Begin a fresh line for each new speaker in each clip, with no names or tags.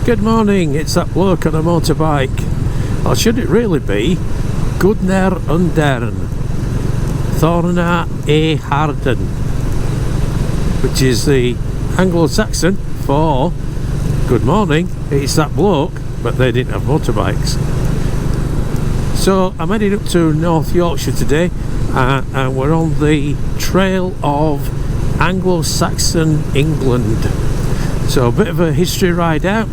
Good morning, it's that bloke on a motorbike. Or should it really be Gudner Undern Thorna A Harden, which is the Anglo Saxon for good morning, it's that bloke, but they didn't have motorbikes. So I'm heading up to North Yorkshire today, and we're on the trail of Anglo Saxon England. So a bit of a history ride out.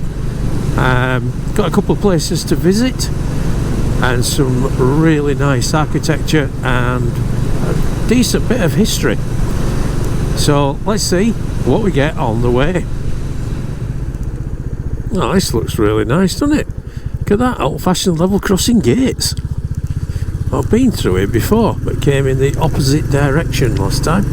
Got a couple of places to visit and some really nice architecture and a decent bit of history. So let's see what we get on the way. Oh, this looks really nice, doesn't it? Look at that old-fashioned level crossing gates. I've been through it before, but came in the opposite direction last time.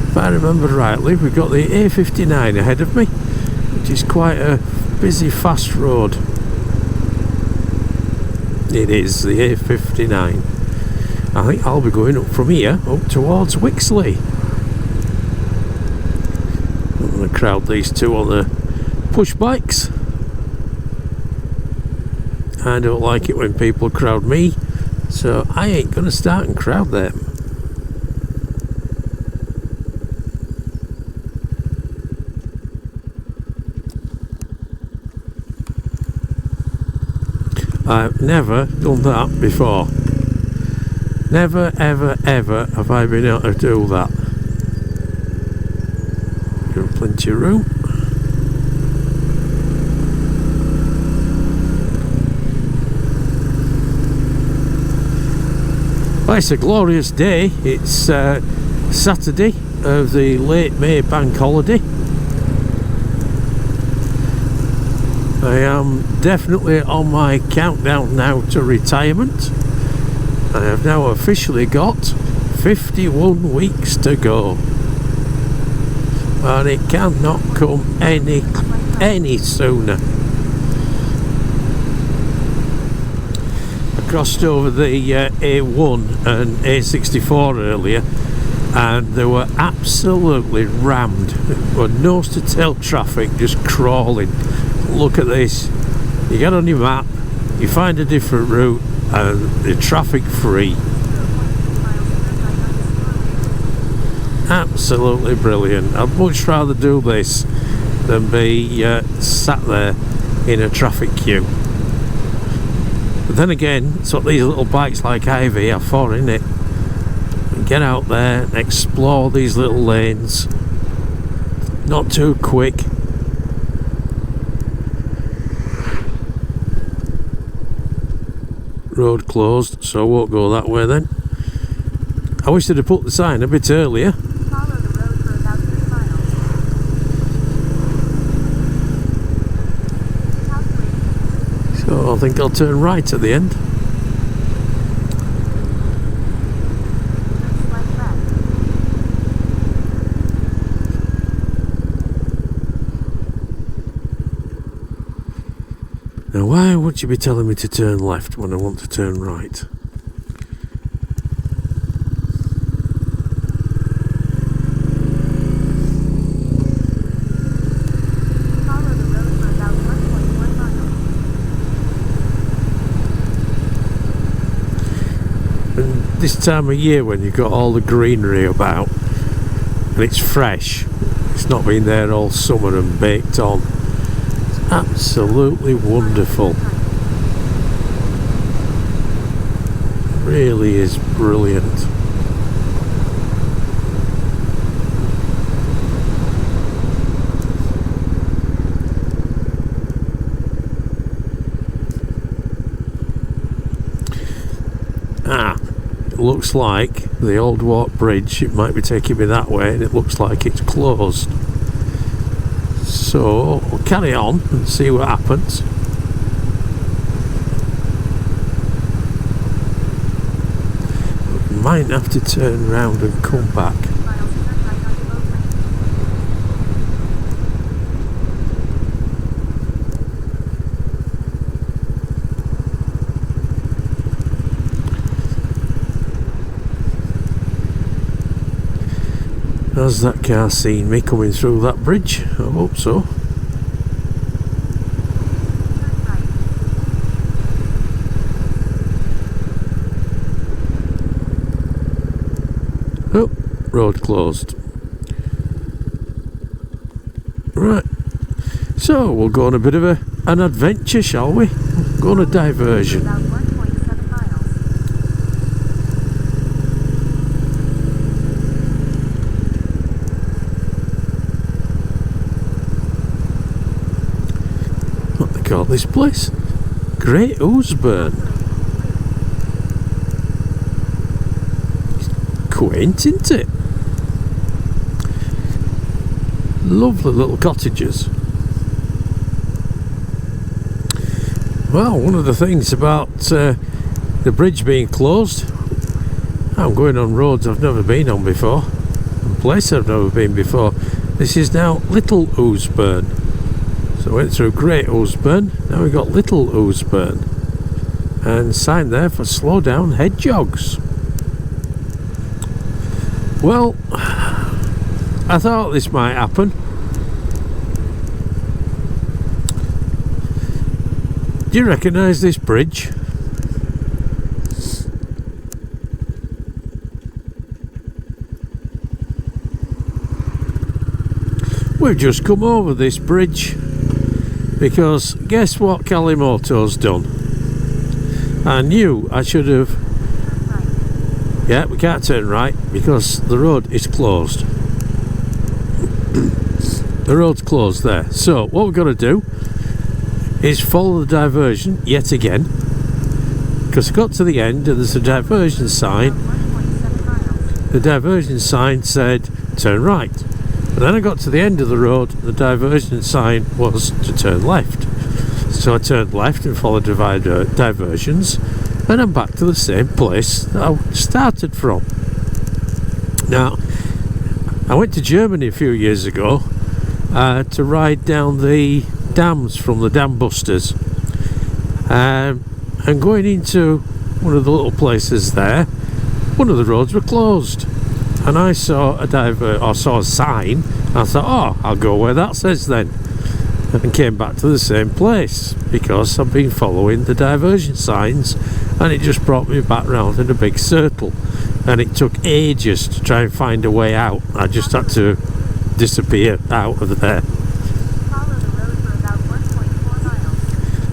If I remember rightly, we've got the A59 ahead of me, which is quite a busy, fast road. It is the A59. I think I'll be going up from here up towards Wixley. I'm going to crowd these two on the push bikes. I don't like it when people crowd me, so I ain't going to start and crowd them. I've never done that before. Never, ever, ever have I been able to do that. Got plenty of room. Well, it's a glorious day. It's Saturday of the late May bank holiday. I am definitely on my countdown now to retirement. I have now officially got 51 weeks to go, and it cannot come any sooner. I crossed over the A1 and A64 earlier, and they were absolutely rammed. There were nose to tail traffic just crawling. Look at this. You get on your map, you find a different route, and the traffic free. Absolutely brilliant. I'd much rather do this than be sat there in a traffic queue. But then again, it's what these little bikes like Ivy are for, isn't it? Get out there and explore these little lanes. Not too quick. Road closed, so I won't go that way then. I wish they'd have put the sign a bit earlier.
Follow the road for about 3 miles.
So I think I'll turn right at the end. Now, why would you be telling me to turn left when I want to turn right?
Follow the road for about 1.1 miles.
And this time of year when you've got all the greenery about and it's fresh, it's not been there all summer and baked on. Absolutely wonderful. Really is brilliant. It looks like the Old Walk Bridge, it might be taking me that way, and it looks like it's closed. So we'll carry on and see what happens. We might have to turn round and come back. Has that car seen me coming through that bridge? I hope so. Oh, road closed. Right, so we'll go on a bit of an adventure, shall we? Go on a diversion.
About 1.7 miles.
What they call this place? Great Ousburn. Quaint, isn't it? Lovely little cottages. Well, one of the things about the bridge being closed, I'm going on roads I've never been on before, and places I've never been before. This is now Little Ousburn. So I went through Great Ousburn, now we've got Little Ousburn, and sign there for slow down head jogs. Well, I thought this might happen. Do you recognise this bridge? We've just come over this bridge because guess what Kalimoto's done? I knew I should have. Yeah, we can't turn right because the road is closed. The road's closed there. So what we've got to do is follow the diversion yet again, because I got to the end and there's a diversion sign. The diversion sign said turn right, but then I got to the end of the road, the diversion sign was to turn left. So I turned left and followed diversions, and I'm back to the same place that I started from. Now, I went to Germany a few years ago to ride down the dams from the dam busters, and going into one of the little places there, one of the roads were closed, and I saw a sign. I thought, oh, I'll go where that says then, and came back to the same place because I've been following the diversion signs, and it just brought me back round in a big circle, and it took ages to try and find a way out. I just had to disappear out of there.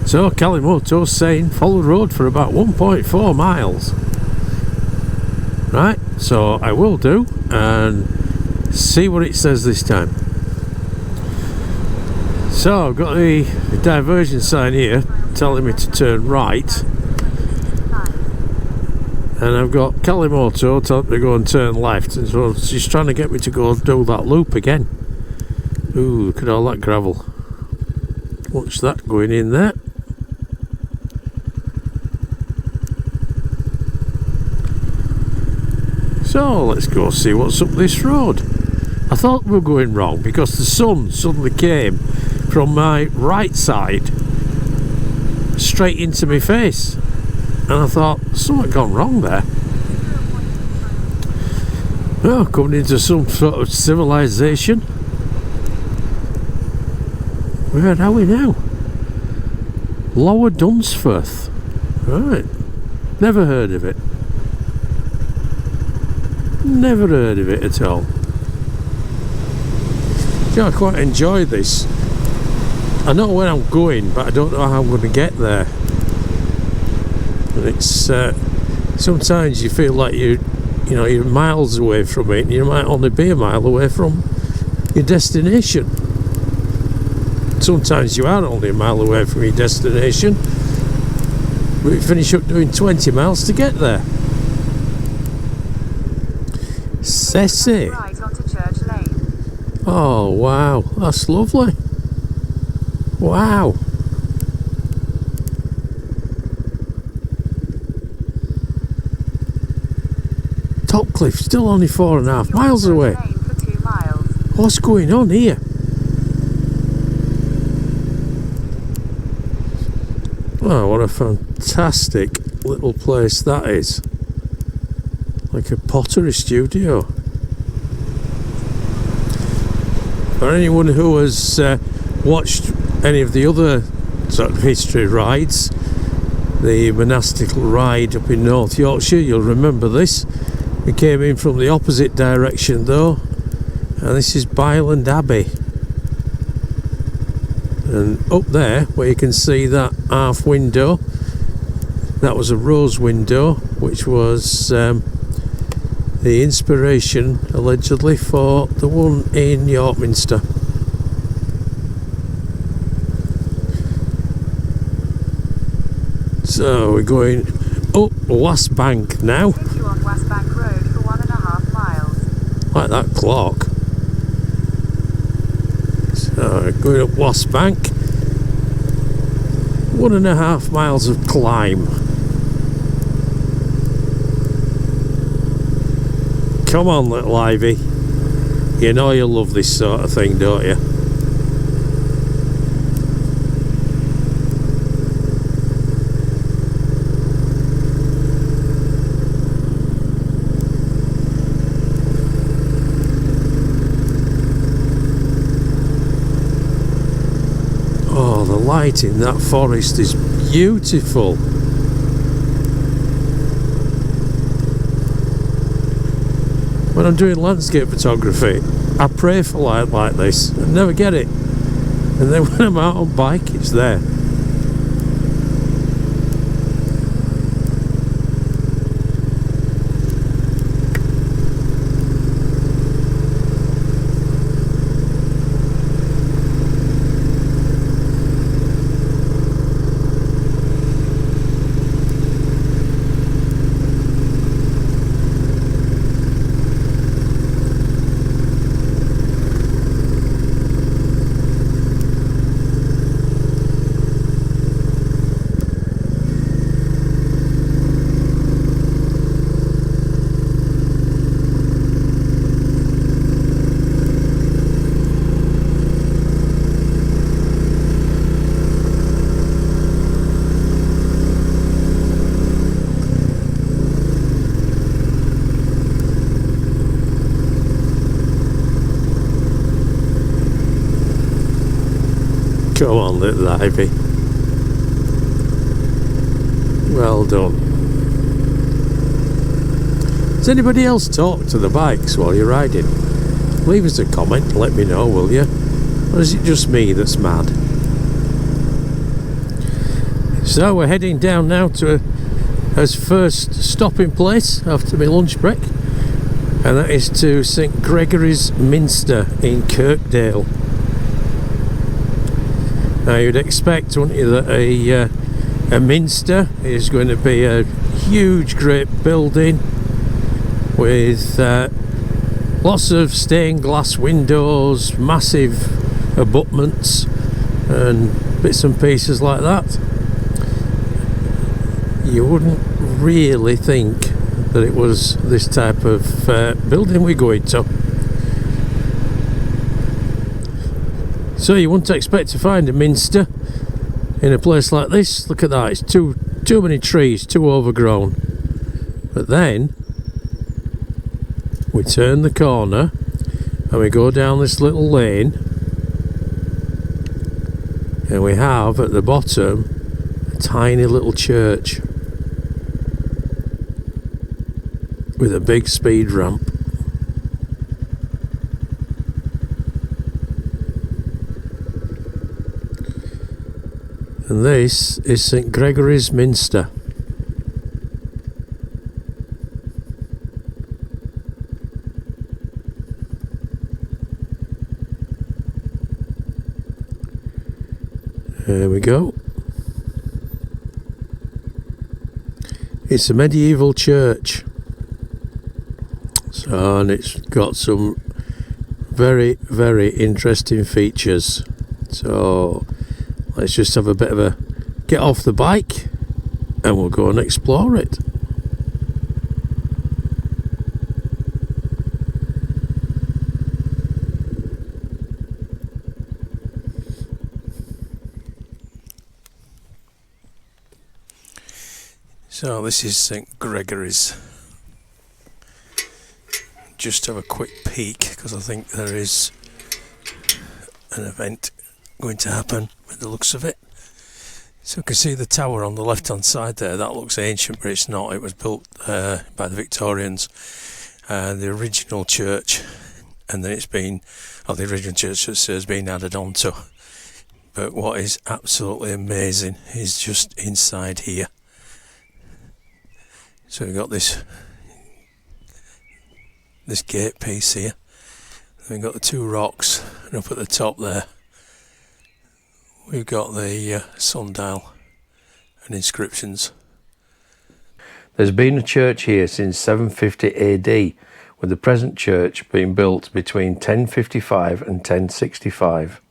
So Kalimoto's saying follow the road for about 1.4 miles. Right, so I will do and see what it says this time. So I've got the diversion sign here telling me to turn right, and I've got Kalimoto telling me to go and turn left, and so she's trying to get me to go do that loop again. Ooh, look at all that gravel. Watch that going in there. So let's go see what's up this road. I thought we were going wrong because the sun suddenly came from my right side straight into my face, and I thought something gone wrong there. Oh, coming into some sort of civilization. Where are we now? Lower Dunsforth. Right, never heard of it. Never heard of it at all. Yeah, I quite enjoy this. I know where I'm going, but I don't know how I'm going to get there. And it's sometimes you feel like you're miles away from it, and you might only be a mile away from your destination. Sometimes you are only a mile away from your destination, but you finish up doing 20 miles to get there. Sessie.
Right onto Church Lane.
Oh wow, that's lovely. Wow. Topcliffe, still only 4.5 miles away.
Lane for 2 miles.
What's going on here? Oh, what a fantastic little place that is. Like a pottery studio. For anyone who has watched any of the other sort of history rides, the monastical ride up in North Yorkshire, you'll remember this. We came in from the opposite direction though, and this is Byland Abbey. And up there, where you can see that half window, that was a rose window, which was the inspiration, allegedly, for the one in York Minster. So we're going up West Bank now.
Continue on West Bank Road for 1.5 miles.
Like that clock. So going up West Bank, 1.5 miles of climb. Come on, little Ivy. You know you love this sort of thing, don't you? Oh, the light in that forest is beautiful. When I'm doing landscape photography, I pray for light like this. I never get it. And then when I'm out on bike, it's there. Come on, little Ivy. Well done. Does anybody else talk to the bikes while you're riding? Leave us a comment and let me know, will you? Or is it just me that's mad? So we're heading down now to as first stopping place after my lunch break, and that is to St Gregory's Minster in Kirkdale. Now you'd expect, wouldn't you, that a minster is going to be a huge great building with lots of stained glass windows, massive abutments and bits and pieces like that. You wouldn't really think that it was this type of building we're going to. So you wouldn't expect to find a minster in a place like this. Look at that, it's too many trees, too overgrown. But then we turn the corner and we go down this little lane, and we have at the bottom a tiny little church with a big speed ramp. And this is St Gregory's Minster. There we go. It's a medieval church. So, and it's got some very, very interesting features. So let's just have a bit of a get off the bike and we'll go and explore it. So this is St Gregory's. Just have a quick peek because I think there is an event going to happen with the looks of it. So you can see the tower on the left hand side there. That looks ancient, but it's not. It was built by the Victorians, the original church, and then it's been, or the original church has been added on to. But what is absolutely amazing is just inside here. So we've got this gate piece here. Then we've got the two rocks, and up at the top there we've got the sundial and inscriptions. There's been a church here since 750 AD, with the present church being built between 1055 and 1065.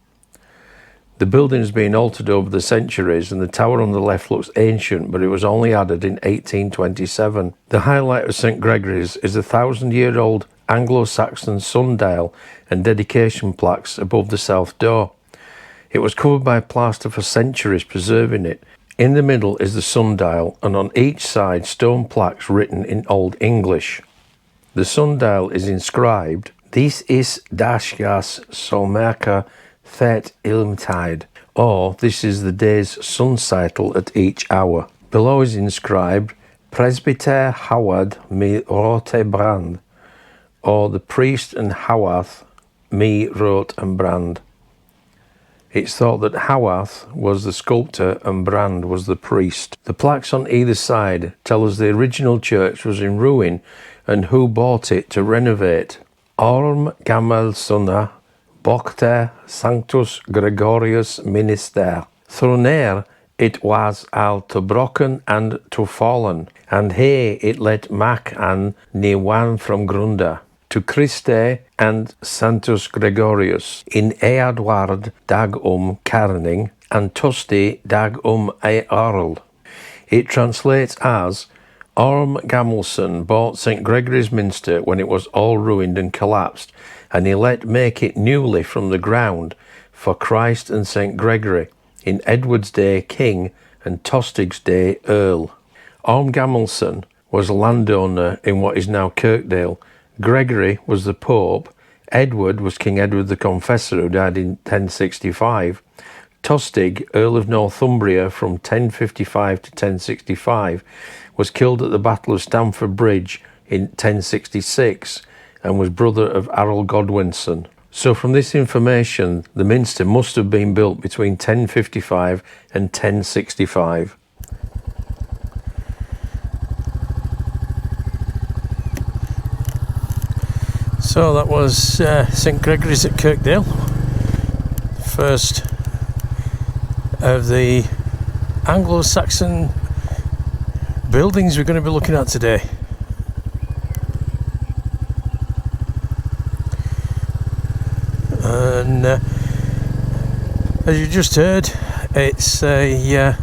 The building has been altered over the centuries, and the tower on the left looks ancient, but it was only added in 1827. The highlight of St Gregory's is the 1,000-year-old Anglo Saxon sundial and dedication plaques above the south door. It was covered by plaster for centuries, preserving it. In the middle is the sundial, and on each side stone plaques written in Old English. The sundial is inscribed, "This is DAGVM SOLMERCA Thet Ilmtide," or "This is the day's sun cycle at each hour." Below is inscribed, "Presbyter Howard me rote brand," or "The priest and Howarth me wrote and brand." It's thought that Howarth was the sculptor and Brand was the priest. The plaques on either side tell us the original church was in ruin and who bought it to renovate. Orm Gamalson BOHTE Sanctus Gregorius Minster. Throner it was al TOBROCAN and TOFALAN, and here it let MACAN NEWAN from GRVNDE. To Christe and Sanctus Gregorius in EADWARD DAGVM Carning and TOSTI DAGVM EORL. It translates as, Orm Gamalson bought St Gregory's Minster when it was all ruined and collapsed, and he let make it newly from the ground for Christ and St Gregory, in Edward's day King and Tostig's day Earl. Orm Gamalson was a landowner in what is now Kirkdale. Gregory was the Pope, Edward was King Edward the Confessor, who died in 1065, Tostig, Earl of Northumbria from 1055 to 1065, was killed at the Battle of Stamford Bridge in 1066 and was brother of Earl Godwinson. So from this information, the Minster must have been built between 1055 and 1065. So that was St Gregory's at Kirkdale, first of the Anglo Saxon buildings we're going to be looking at today. And as you just heard, it's a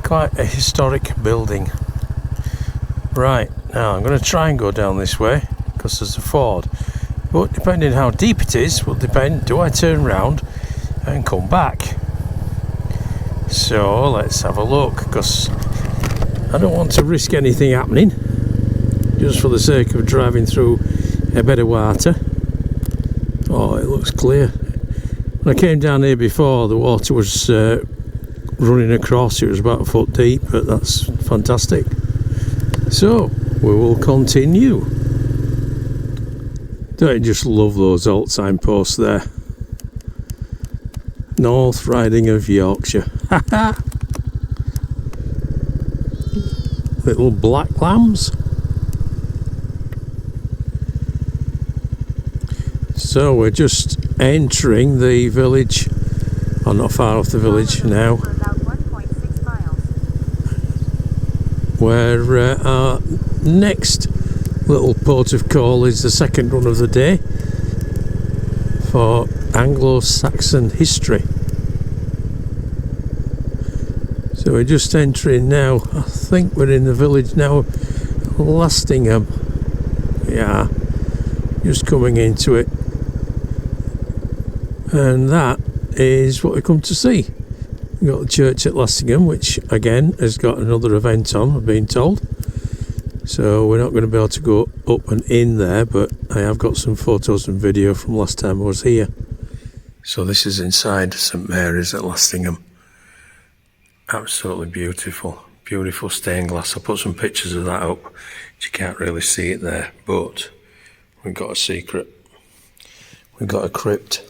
quite a historic building. Right, now I'm going to try and go down this way because there's a ford, but depending how deep it is will depend, do I turn round and come back? So let's have a look, because I don't want to risk anything happening just for the sake of driving through a bit of water. Oh, it looks clear. When I came down here before, the water was running across. It was about a foot deep, but that's fantastic. So we will continue. Don't you just love those old signposts there? North Riding of Yorkshire. Little black lambs. So we're just entering the village, or not far off the village now, where our next little port of call is the second one of the day for Anglo Saxon history. So we're just entering now. I think we're in the village now, Lastingham. Yeah, just coming into it. And that is what we come to see. We've got the church at Lastingham, which again has got another event on, I've been told. So we're not going to be able to go up and in there, but I have got some photos and video from last time I was here. So this is inside St Marys at Lastingham. Absolutely beautiful. Beautiful stained glass. I'll put some pictures of that up. You can't really see it there, but we've got a secret. We've got a crypt.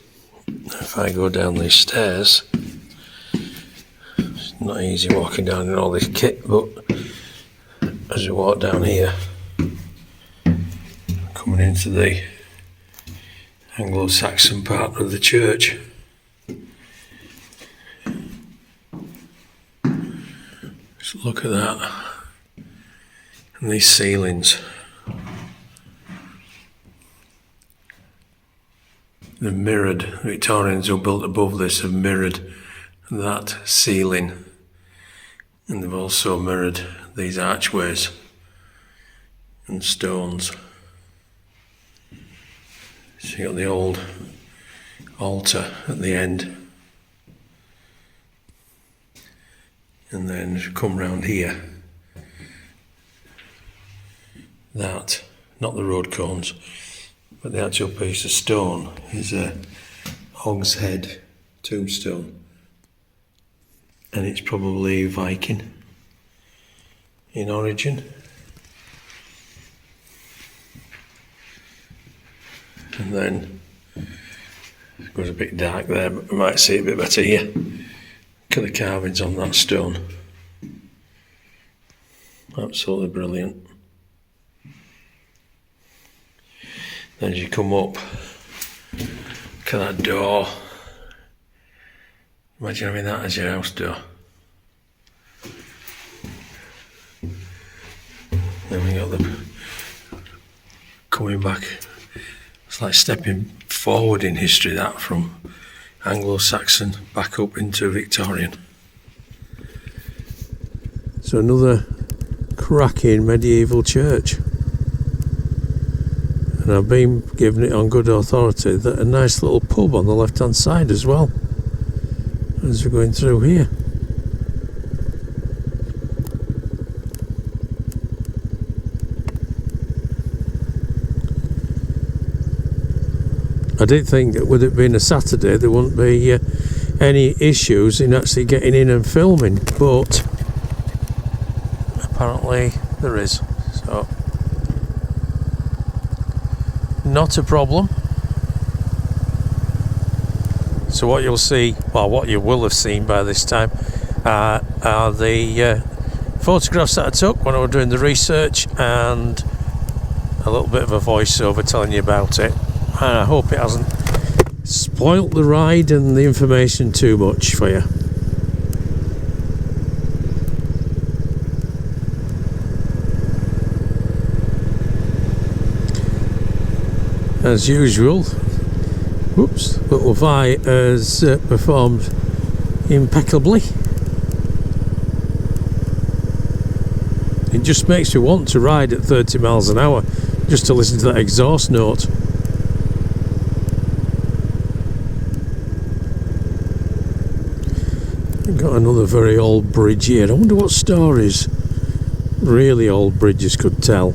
If I go down these stairs, it's not easy walking down in all this kit, but as you walk down here, coming into the Anglo Saxon part of the church. Just look at that. And these ceilings. They've mirrored, the Victorians who built above this have mirrored that ceiling. And they've also mirrored these archways and stones. So you got the old altar at the end. And then as you come round here, that, not the road cones, but the actual piece of stone is a hogshead tombstone. And it's probably Viking in origin. And then it goes a bit dark there, but you might see it a bit better here. Look at the carvings on that stone. Absolutely brilliant. Then as you come up, look at that door. Imagine having that as your house door. Then we got the coming back. It's like stepping forward in history, that, from Anglo-Saxon back up into Victorian. So another cracking medieval church. And I've been given it on good authority that a nice little pub on the left hand side as well, as we're going through here. I did think that with it being a Saturday there wouldn't be any issues in actually getting in and filming, but apparently there is, so not a problem. So what you'll see, well, what you will have seen by this time, are the photographs that I took when I was doing the research, and a little bit of a voiceover telling you about it. And I hope it hasn't spoilt the ride and the information too much for you. As usual, whoops, little Vi has performed impeccably. It just makes you want to ride at 30 miles an hour just to listen to that exhaust note. Got another very old bridge here. I wonder what stories really old bridges could tell.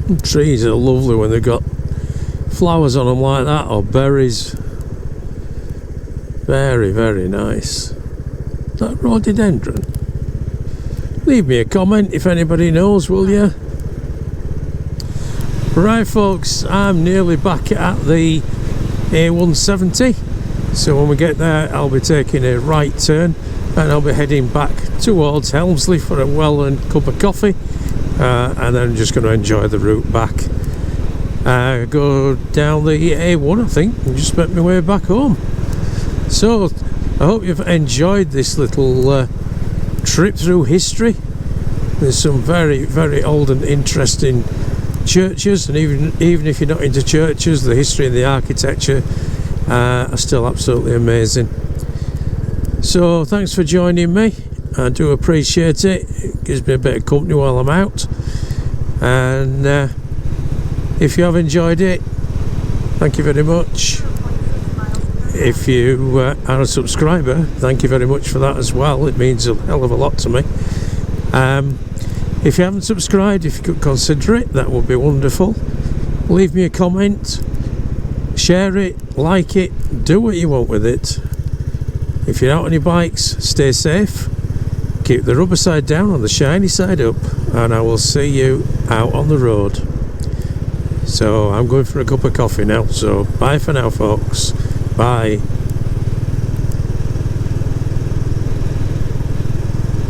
And trees are lovely when they've got flowers on them like that, or berries. Very, very nice. Is that rhododendron? Leave me a comment if anybody knows, will you? Right folks, I'm nearly back at the A170, so when we get there I'll be taking a right turn and I'll be heading back towards Helmsley for a well-earned cup of coffee, and then I'm just going to enjoy the route back. Go down the A1 I think and just make my way back home. So I hope you've enjoyed this little trip through history. There's some very, very old and interesting churches, and even if you're not into churches, the history and the architecture are still absolutely amazing. So thanks for joining me. I do appreciate it. It gives me a bit of company while I'm out, and if you have enjoyed it, thank you very much. If you are a subscriber, thank you very much for that as well. It means a hell of a lot to me. If you haven't subscribed, if you could consider it, that would be wonderful. Leave me a comment, share it, like it, do what you want with it. If you're out on your bikes, stay safe, keep the rubber side down on the shiny side up, and I will see you out on the road. So I'm going for a cup of coffee now, so bye for now folks, bye.